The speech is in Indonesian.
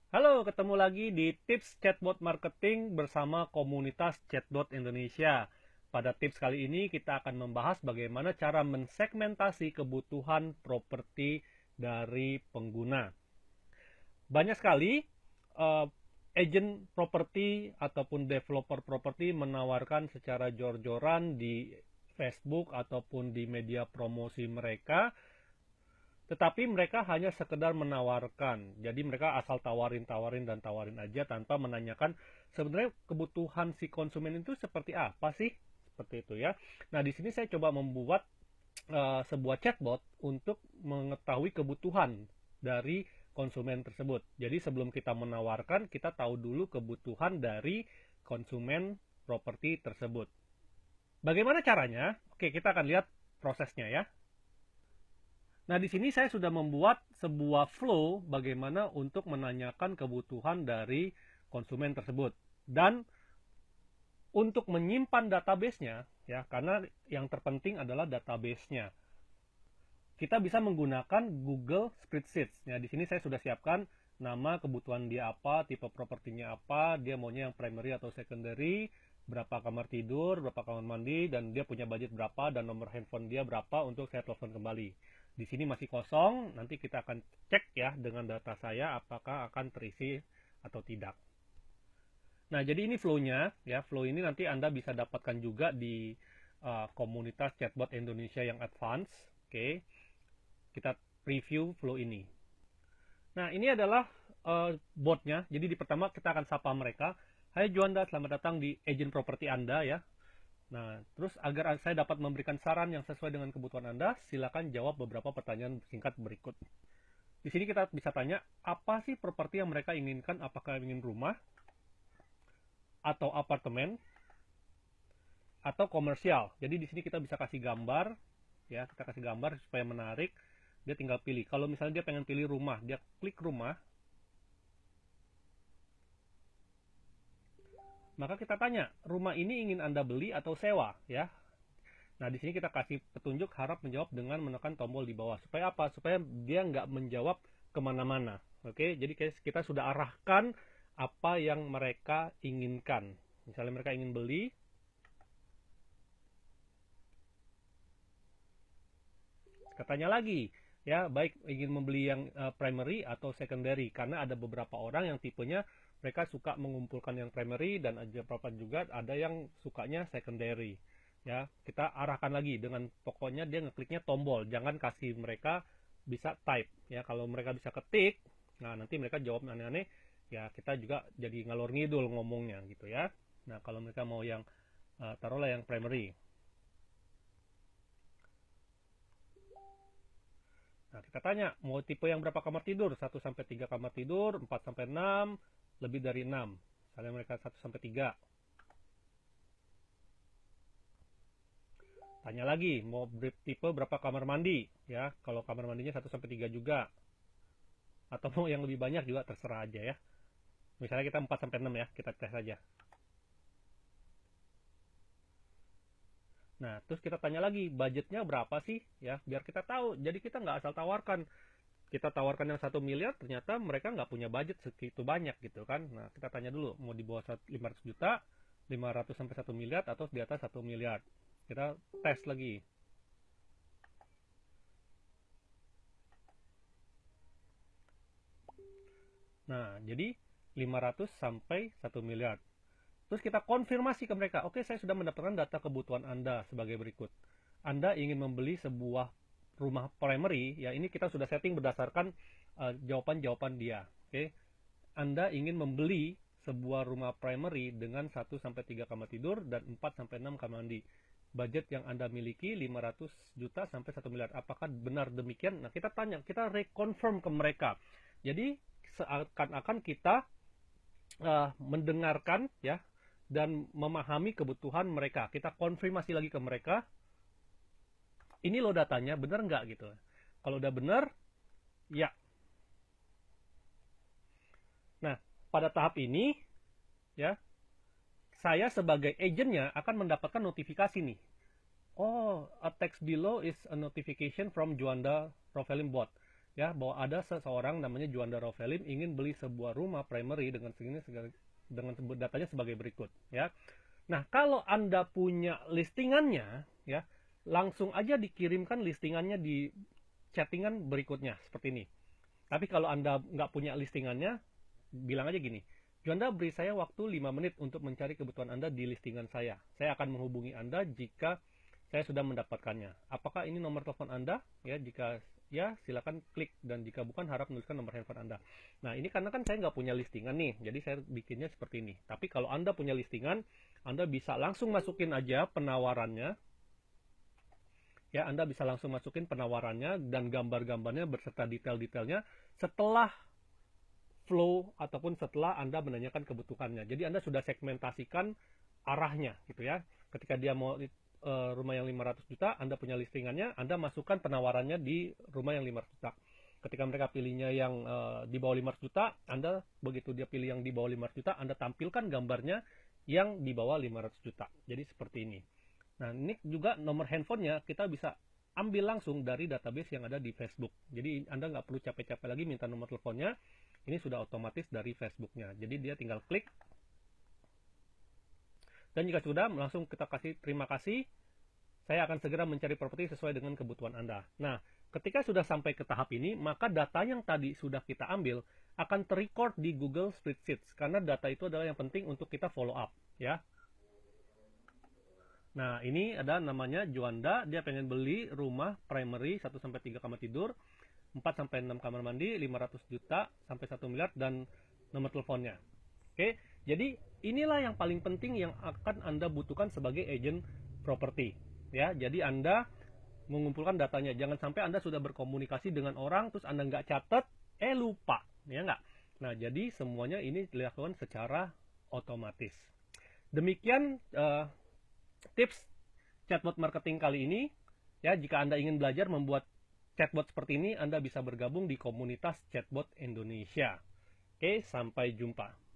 Halo, ketemu lagi di Tips Chatbot Marketing bersama komunitas Chatbot Indonesia. Pada tips kali ini kita akan membahas bagaimana cara mensegmentasi kebutuhan properti dari pengguna. Banyak sekali uh, agent properti ataupun developer properti menawarkan secara jor-joran di Facebook ataupun di media promosi mereka, tetapi mereka hanya sekedar menawarkan. Jadi mereka asal tawarin dan tawarin aja tanpa menanyakan sebenarnya kebutuhan si konsumen itu seperti apa sih? Seperti itu ya. Nah, di sini saya coba membuat sebuah chatbot untuk mengetahui kebutuhan dari konsumen tersebut. Jadi sebelum kita menawarkan, kita tahu dulu kebutuhan dari konsumen properti tersebut. Bagaimana caranya? Oke, kita akan lihat prosesnya ya. Nah, di sini saya sudah membuat sebuah flow bagaimana untuk menanyakan kebutuhan dari konsumen tersebut. Dan untuk menyimpan database-nya, ya, karena yang terpenting adalah database-nya. Kita bisa menggunakan Google Spreadsheet. Ya, di sini saya sudah siapkan nama, kebutuhan dia apa, tipe propertinya apa, dia maunya yang primary atau secondary, berapa kamar tidur, berapa kamar mandi, dan dia punya budget berapa, dan nomor handphone dia berapa untuk saya telepon kembali. Di sini masih kosong, nanti kita akan cek ya dengan data saya apakah akan terisi atau tidak. Nah, jadi ini flow-nya, ya. Flow ini nanti Anda bisa dapatkan juga di komunitas Chatbot Indonesia yang advance. Oke, kita preview flow ini. Nah, ini adalah botnya. Jadi di pertama kita akan sapa mereka. Hai Juanda, selamat datang di agent properti Anda ya. Nah, terus agar saya dapat memberikan saran yang sesuai dengan kebutuhan Anda, silakan jawab beberapa pertanyaan singkat berikut. Di sini kita bisa tanya, apa sih properti yang mereka inginkan? Apakah ingin rumah, atau apartemen, atau komersial? Jadi di sini kita bisa kasih gambar, ya, kita kasih gambar supaya menarik. Dia tinggal pilih. Kalau misalnya dia pengen pilih rumah, dia klik rumah. Maka kita tanya, rumah ini ingin Anda beli atau sewa, ya? Nah, di sini kita kasih petunjuk harap menjawab dengan menekan tombol di bawah. Supaya apa? Supaya dia nggak menjawab kemana-mana. Oke, jadi kita sudah arahkan apa yang mereka inginkan. Misalnya mereka ingin beli, katanya lagi, ya baik ingin membeli yang primary atau secondary. Karena ada beberapa orang yang tipenya mereka suka mengumpulkan yang primary dan ada beberapa juga ada yang sukanya secondary. Ya, kita arahkan lagi dengan pokoknya dia ngekliknya tombol, jangan kasih mereka bisa type ya. Kalau mereka bisa ketik, nah nanti mereka jawab aneh-aneh, ya kita juga jadi ngalor ngidul ngomongnya gitu ya. Nah, kalau mereka mau yang taruhlah yang primary. Nah, kita tanya mau tipe yang berapa kamar tidur? 1 sampai 3 kamar tidur, 4 sampai 6, lebih dari 6. Misalnya mereka 1 sampai 3. Tanya lagi, mau tipe berapa kamar mandi? Ya, kalau kamar mandinya 1 sampai 3 juga. Atau mau yang lebih banyak juga terserah aja ya. Misalnya kita 4 sampai 6 ya, kita tes aja. Nah, terus kita tanya lagi, budgetnya berapa sih? Ya, biar kita tahu. Jadi kita nggak asal tawarkan. Kita tawarkan yang 1 miliar, ternyata mereka nggak punya budget segitu banyak gitu kan. Nah, kita tanya dulu, mau di bawah 500 juta, 500 sampai 1 miliar, atau di atas 1 miliar. Kita tes lagi. Nah, jadi 500 sampai 1 miliar. Terus kita konfirmasi ke mereka, oke saya sudah mendapatkan data kebutuhan Anda sebagai berikut. Anda ingin membeli sebuah rumah primary, ya ini kita sudah setting berdasarkan jawaban-jawaban dia. Oke. Anda ingin membeli sebuah rumah primary dengan 1 sampai 3 kamar tidur dan 4 sampai 6 kamar mandi. Budget yang Anda miliki 500 juta sampai 1 miliar. Apakah benar demikian? Nah, kita tanya, kita reconfirm ke mereka. Jadi seakan-akan kita mendengarkan ya dan memahami kebutuhan mereka. Kita konfirmasi lagi ke mereka, ini loh datanya, bener nggak gitu. Kalau udah bener, ya. Nah, pada tahap ini, ya, saya sebagai agentnya akan mendapatkan notifikasi nih. Oh, a text below is a notification from Juanda Profiling Bot. ya, bahwa ada seseorang namanya Juanda Rovelim ingin beli sebuah rumah primary dengan datanya sebagai berikut, ya. Nah, kalau Anda punya listingannya, ya, langsung aja dikirimkan listingannya di chattingan berikutnya seperti ini. Tapi kalau Anda nggak punya listingannya, bilang aja gini, Juanda, beri saya waktu 5 menit untuk mencari kebutuhan Anda di listingan saya. Saya akan menghubungi Anda jika saya sudah mendapatkannya. Apakah ini nomor telepon Anda? Ya, jika ya, silakan klik, dan jika bukan, harap menuliskan nomor handphone Anda. Nah, ini karena kan saya nggak punya listingan nih, jadi saya bikinnya seperti ini. Tapi kalau Anda punya listingan, Anda bisa langsung masukin aja penawarannya. Ya, Anda bisa langsung masukin penawarannya dan gambar-gambarnya berserta detail-detailnya setelah flow ataupun setelah Anda menanyakan kebutuhannya. Jadi Anda sudah segmentasikan arahnya gitu ya. Ketika dia mau rumah yang 500 juta, Anda punya listingannya, Anda masukkan penawarannya di rumah yang 500 juta. Ketika mereka pilihnya yang di bawah 500 juta, Anda begitu dia pilih yang di bawah 500 juta, Anda tampilkan gambarnya yang di bawah 500 juta. Jadi seperti ini. Nah, ini juga nomor handphonenya kita bisa ambil langsung dari database yang ada di Facebook. Jadi Anda nggak perlu capek-capek lagi minta nomor teleponnya. Ini sudah otomatis dari Facebooknya. Jadi dia tinggal klik. Dan jika sudah, langsung kita kasih terima kasih. Saya akan segera mencari properti sesuai dengan kebutuhan Anda. Nah, ketika sudah sampai ke tahap ini, maka data yang tadi sudah kita ambil akan terrecord di Google Spreadsheets. Karena data itu adalah yang penting untuk kita follow up. Ya. Nah, ini ada namanya Juanda. Dia pengen beli rumah primary 1-3 kamar tidur, 4-6 kamar mandi, 500 juta sampai 1 miliar, dan nomor teleponnya. Oke, jadi inilah yang paling penting yang akan Anda butuhkan sebagai agent properti. Ya, jadi Anda mengumpulkan datanya. Jangan sampai Anda sudah berkomunikasi dengan orang, terus Anda nggak catat, lupa. Ya nggak? Nah, jadi semuanya ini dilakukan secara otomatis. Demikian tips chatbot marketing kali ini. Ya, jika Anda ingin belajar membuat chatbot seperti ini, Anda bisa bergabung di komunitas Chatbot Indonesia. Oke, sampai jumpa.